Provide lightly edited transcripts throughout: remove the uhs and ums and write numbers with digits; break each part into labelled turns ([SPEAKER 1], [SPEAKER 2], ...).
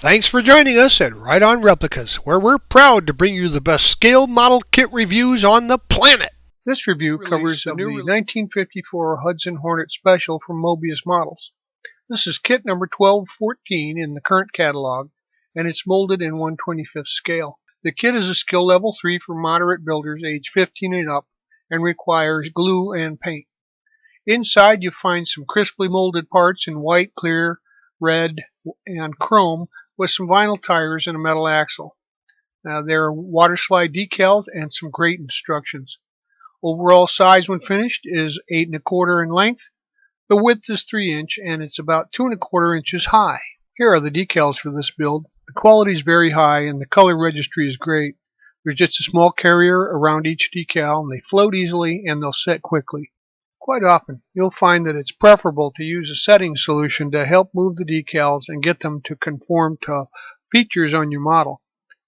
[SPEAKER 1] Thanks for joining us at Right On Replicas, where we're proud to bring you the best scale model kit reviews on the planet.
[SPEAKER 2] This review covers the new 1954 Hudson Hornet Special from Moebius Models. This is kit number 1214 in the current catalog, and it's molded in 1/25th scale. The kit is a skill level 3 for moderate builders age 15 and up, and requires glue and paint. Inside you find some crisply molded parts in white, clear, red, and chrome, with some vinyl tires and a metal axle. There are water slide decals and some great instructions. Overall size when finished is 8 1/4 in length. The width is 3 inch and it's about 2 1/4 inches high. Here are the decals for this build. The quality is very high and the color registry is great. There's just a small carrier around each decal and they float easily and they'll set quickly. Quite often you'll find that it's preferable to use a setting solution to help move the decals and get them to conform to features on your model.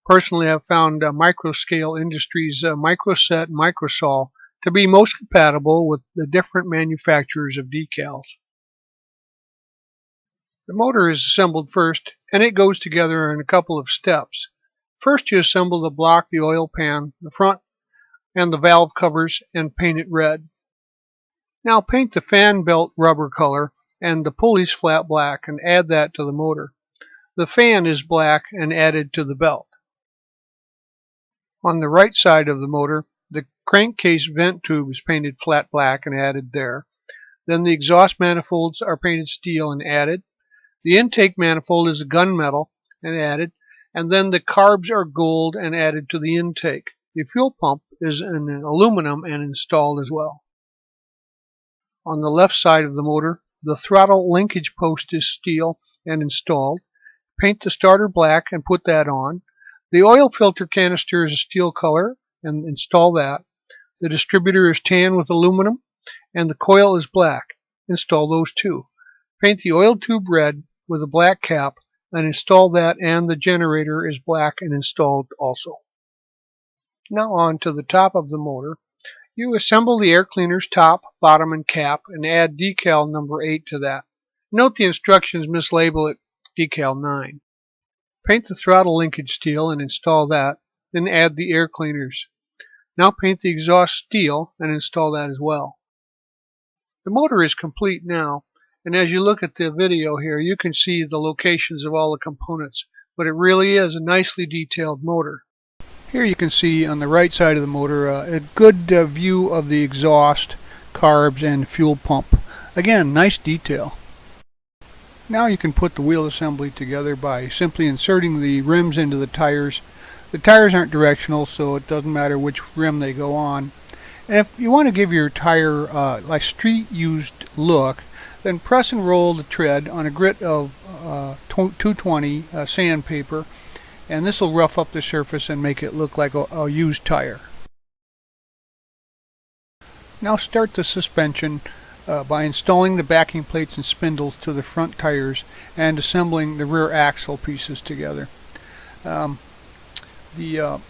[SPEAKER 2] Personally, I've found Microscale Industries Microset and Microsol to be most compatible with the different manufacturers of decals. The motor is assembled first, and it goes together in a couple of steps. First you assemble the block, the oil pan, the front, and the valve covers, and paint it red. Now paint the fan belt rubber color and the pulleys flat black and add that to the motor. The fan is black and added to the belt. On the right side of the motor, the crankcase vent tube is painted flat black and added there. Then the exhaust manifolds are painted steel and added. The intake manifold is a gunmetal and added. And then the carbs are gold and added to the intake. The fuel pump is in aluminum and installed as well. On the left side of the motor, the throttle linkage post is steel and installed. Paint the starter black and put that on. The oil filter canister is a steel color and install that. The distributor is tan with aluminum and the coil is black. Install those too. Paint the oil tube red with a black cap and install that, and the generator is black and installed also. Now on to the top of the motor. You assemble the air cleaner's top, bottom, and cap and add decal number 8 to that. Note the instructions mislabel it decal 9. Paint the throttle linkage steel and install that, then add the air cleaners. Now paint the exhaust steel and install that as well. The motor is complete now, and as you look at the video here you can see the locations of all the components, but it really is a nicely detailed motor. Here you can see on the right side of the motor a good view of the exhaust, carbs, and fuel pump. Again, nice detail. Now you can put the wheel assembly together by simply inserting the rims into the tires. The tires aren't directional, so it doesn't matter which rim they go on. And if you want to give your tire like street used look, then press and roll the tread on a grit of 220 sandpaper, and this will rough up the surface and make it look like a used tire. Now start the suspension by installing the backing plates and spindles to the front tires and assembling the rear axle pieces together. The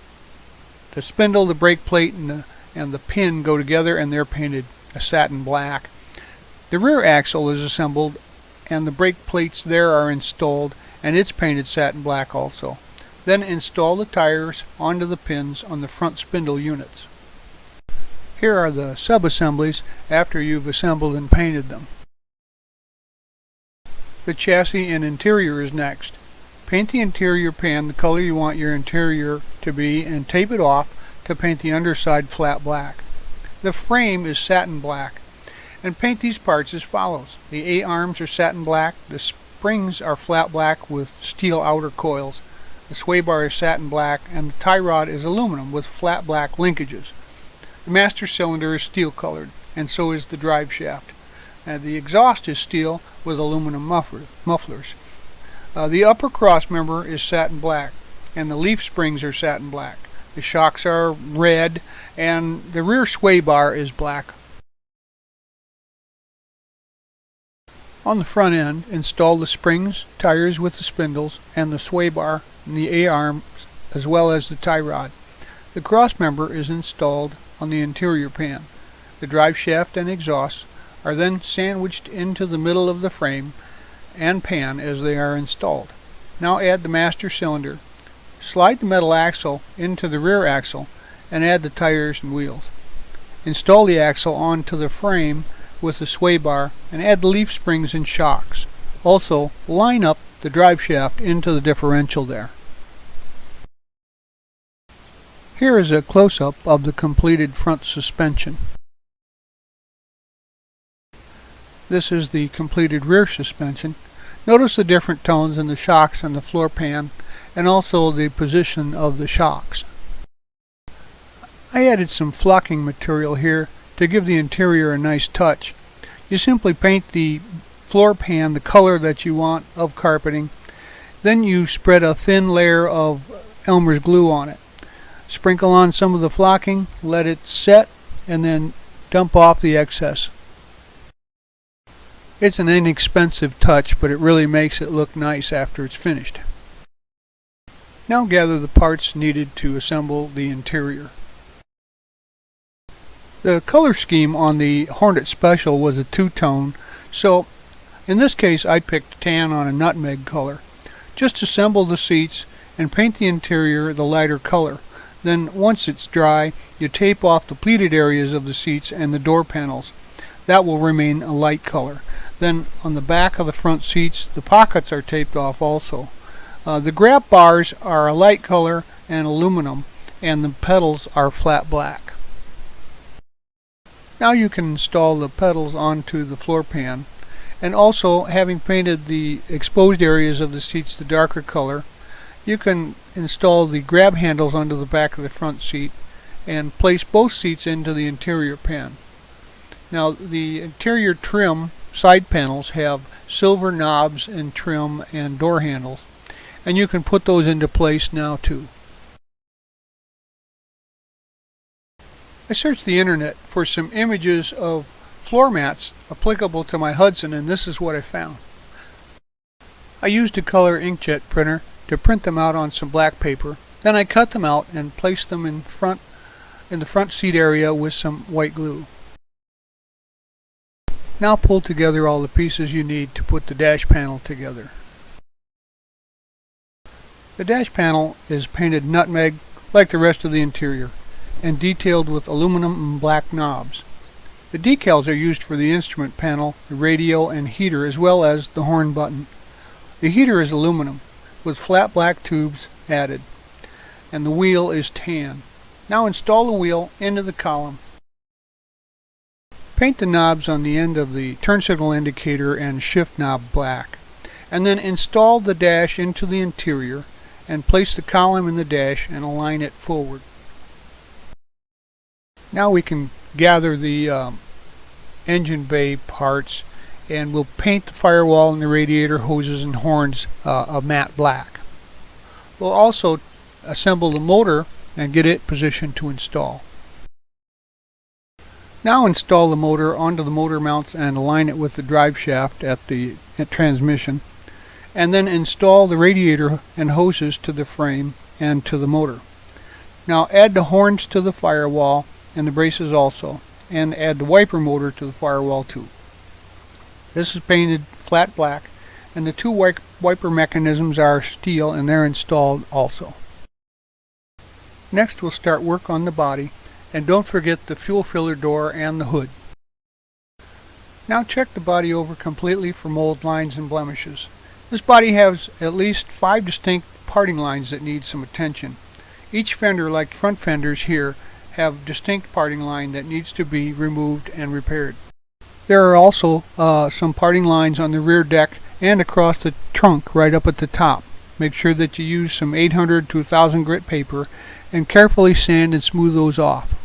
[SPEAKER 2] spindle, the brake plate, and the pin go together, and they're painted a satin black. The rear axle is assembled and the brake plates there are installed, and it's painted satin black also. Then install the tires onto the pins on the front spindle units. Here are the sub-assemblies after you've assembled and painted them. The chassis and interior is next. Paint the interior pan the color you want your interior to be and tape it off to paint the underside flat black. The frame is satin black, and paint these parts as follows. The A-arms are satin black, the springs are flat black with steel outer coils, the sway bar is satin black, and the tie rod is aluminum with flat black linkages. The master cylinder is steel colored, and so is the drive shaft. The exhaust is steel with aluminum mufflers. The upper cross member is satin black, and the leaf springs are satin black. The shocks are red, and the rear sway bar is black. On the front end, install the springs, tires with the spindles, and the sway bar, and the A-arm, as well as the tie rod. The cross member is installed on the interior pan. The drive shaft and exhaust are then sandwiched into the middle of the frame and pan as they are installed. Now add the master cylinder. Slide the metal axle into the rear axle and add the tires and wheels. Install the axle onto the frame with the sway bar and add the leaf springs and shocks. Also, line up the drive shaft into the differential there. Here is a close-up of the completed front suspension. This is the completed rear suspension. Notice the different tones in the shocks on the floor pan and also the position of the shocks. I added some flocking material here to give the interior a nice touch. You simply paint the floor pan the color that you want of carpeting. Then you spread a thin layer of Elmer's glue on it. Sprinkle on some of the flocking, let it set, and then dump off the excess. It's an inexpensive touch, but it really makes it look nice after it's finished. Now gather the parts needed to assemble the interior. The color scheme on the Hornet Special was a two-tone, so in this case I picked tan on a nutmeg color. Just assemble the seats and paint the interior the lighter color. Then once it's dry, you tape off the pleated areas of the seats and the door panels. That will remain a light color. Then on the back of the front seats, the pockets are taped off also. The grab bars are a light color and aluminum, and the pedals are flat black. Now you can install the pedals onto the floor pan, and also, having painted the exposed areas of the seats the darker color, you can install the grab handles onto the back of the front seat and place both seats into the interior pan. Now the interior trim side panels have silver knobs and trim and door handles, and you can put those into place now too. I searched the internet for some images of floor mats applicable to my Hudson, and this is what I found. I used a color inkjet printer to print them out on some black paper. Then I cut them out and placed them in the front seat area with some white glue. Now pull together all the pieces you need to put the dash panel together. The dash panel is painted nutmeg like the rest of the interior and detailed with aluminum and black knobs. The decals are used for the instrument panel, the radio and heater, as well as the horn button. The heater is aluminum with flat black tubes added, and the wheel is tan. Now install the wheel into the column. Paint the knobs on the end of the turn signal indicator and shift knob black, and then install the dash into the interior and place the column in the dash and align it forward. Now we can gather the engine bay parts, and we'll paint the firewall and the radiator hoses and horns a matte black. We'll also assemble the motor and get it positioned to install. Now install the motor onto the motor mounts and align it with the drive shaft at the transmission, and then install the radiator and hoses to the frame and to the motor. Now add the horns to the firewall and the braces also, and add the wiper motor to the firewall too. This is painted flat black, and the two wiper mechanisms are steel and they're installed also. Next we'll start work on the body, and don't forget the fuel filler door and the hood. Now check the body over completely for mold lines and blemishes. This body has at least 5 distinct parting lines that need some attention. Each fender, like front fenders here, have distinct parting line that needs to be removed and repaired. There are also some parting lines on the rear deck and across the trunk right up at the top. Make sure that you use some 800 to 1000 grit paper and carefully sand and smooth those off.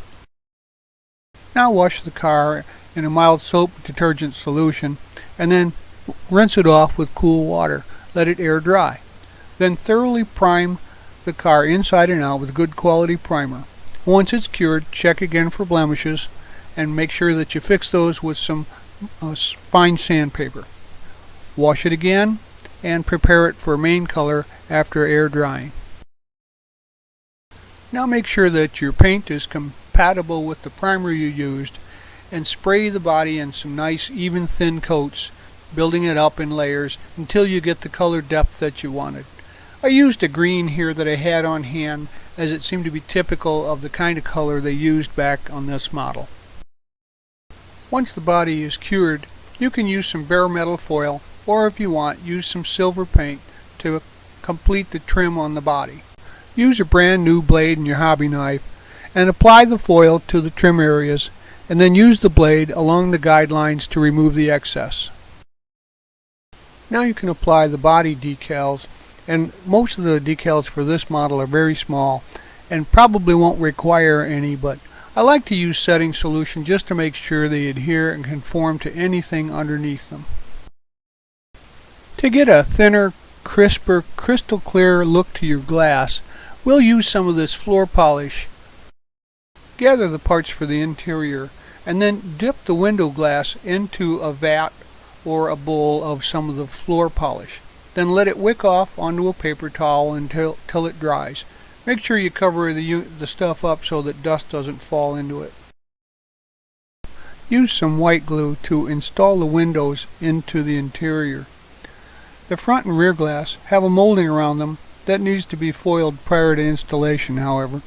[SPEAKER 2] Now wash the car in a mild soap detergent solution and then rinse it off with cool water. Let it air dry. Then thoroughly prime the car inside and out with good quality primer. Once it's cured, check again for blemishes and make sure that you fix those with some fine sandpaper. Wash it again and prepare it for main color after air drying. Now make sure that your paint is compatible with the primer you used and spray the body in some nice even thin coats, building it up in layers until you get the color depth that you wanted. I used a green here that I had on hand, as it seemed to be typical of the kind of color they used back on this model. Once the body is cured, you can use some bare metal foil, or if you want, use some silver paint to complete the trim on the body. Use a brand new blade and your hobby knife and apply the foil to the trim areas, and then use the blade along the guidelines to remove the excess. Now you can apply the body decals, and most of the decals for this model are very small and probably won't require any, but I like to use setting solution just to make sure they adhere and conform to anything underneath them. To get a thinner, crisper, crystal clear look to your glass, we'll use some of this floor polish. Gather the parts for the interior and then dip the window glass into a vat or a bowl of some of the floor polish. Then let it wick off onto a paper towel until it dries. Make sure you cover the stuff up so that dust doesn't fall into it. Use some white glue to install the windows into the interior. The front and rear glass have a molding around them that needs to be foiled prior to installation, however.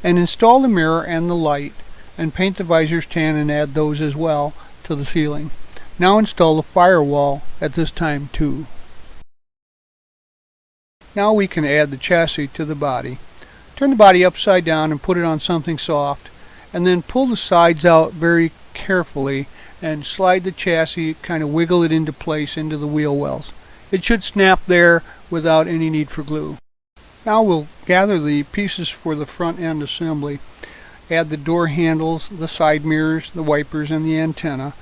[SPEAKER 2] And install the mirror and the light, and paint the visors tan and add those as well to the ceiling. Now install the firewall at this time too. Now we can add the chassis to the body. Turn the body upside down and put it on something soft, and then pull the sides out very carefully and slide the chassis, kind of wiggle it into place into the wheel wells. It should snap there without any need for glue. Now we'll gather the pieces for the front end assembly. Add the door handles, the side mirrors, the wipers, and the antenna.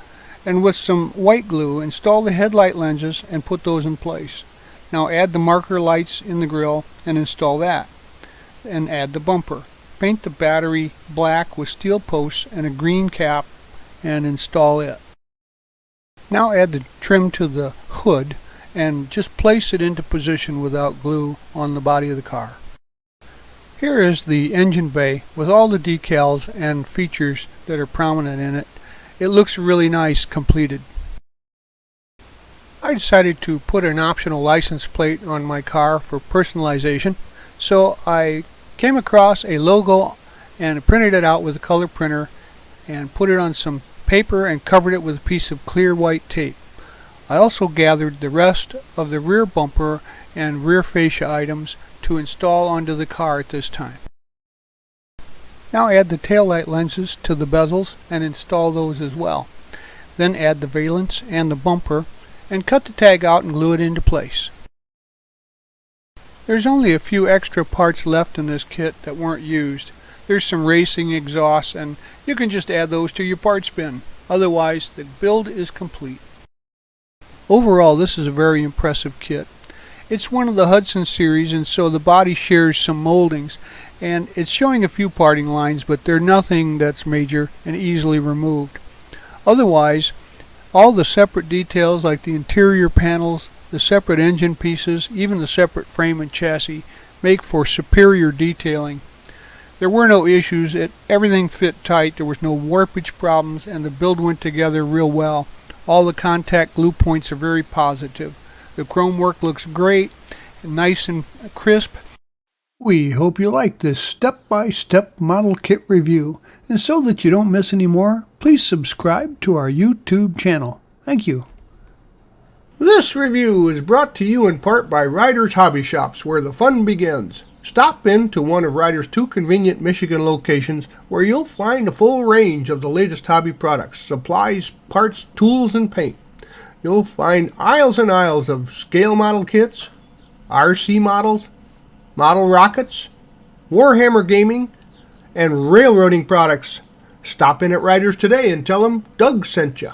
[SPEAKER 2] And with some white glue, install the headlight lenses and put those in place. Now add the marker lights in the grille and install that. And add the bumper. Paint the battery black with steel posts and a green cap and install it. Now add the trim to the hood and just place it into position without glue on the body of the car. Here is the engine bay with all the decals and features that are prominent in it. It looks really nice completed. I decided to put an optional license plate on my car for personalization, so I came across a logo and printed it out with a color printer and put it on some paper and covered it with a piece of clear white tape. I also gathered the rest of the rear bumper and rear fascia items to install onto the car at this time. Now add the taillight lenses to the bezels and install those as well. Then add the valence and the bumper and cut the tag out and glue it into place. There's only a few extra parts left in this kit that weren't used. There's some racing exhausts, and you can just add those to your parts bin. Otherwise, the build is complete. Overall, this is a very impressive kit. It's one of the Hudson series, and so the body shares some moldings, and it's showing a few parting lines, but they're nothing that's major and easily removed. Otherwise, all the separate details like the interior panels, the separate engine pieces, even the separate frame and chassis make for superior detailing. There were no issues, everything fit tight, there was no warpage problems, and the build went together real well. All the contact glue points are very positive. The chrome work looks great, nice and crisp. We hope you like this step-by-step model kit review, and so that you don't miss any more, please subscribe to our YouTube channel. Thank you.
[SPEAKER 1] This review is brought to you in part by Ryder's Hobby Shops, where the fun begins. Stop in to one of Ryder's 2 convenient Michigan locations where you'll find a full range of the latest hobby products, supplies, parts, tools, and paint. You'll find aisles and aisles of scale model kits, RC models, model rockets, Warhammer gaming, and railroading products. Stop in at Ryder's today and tell them Doug sent you.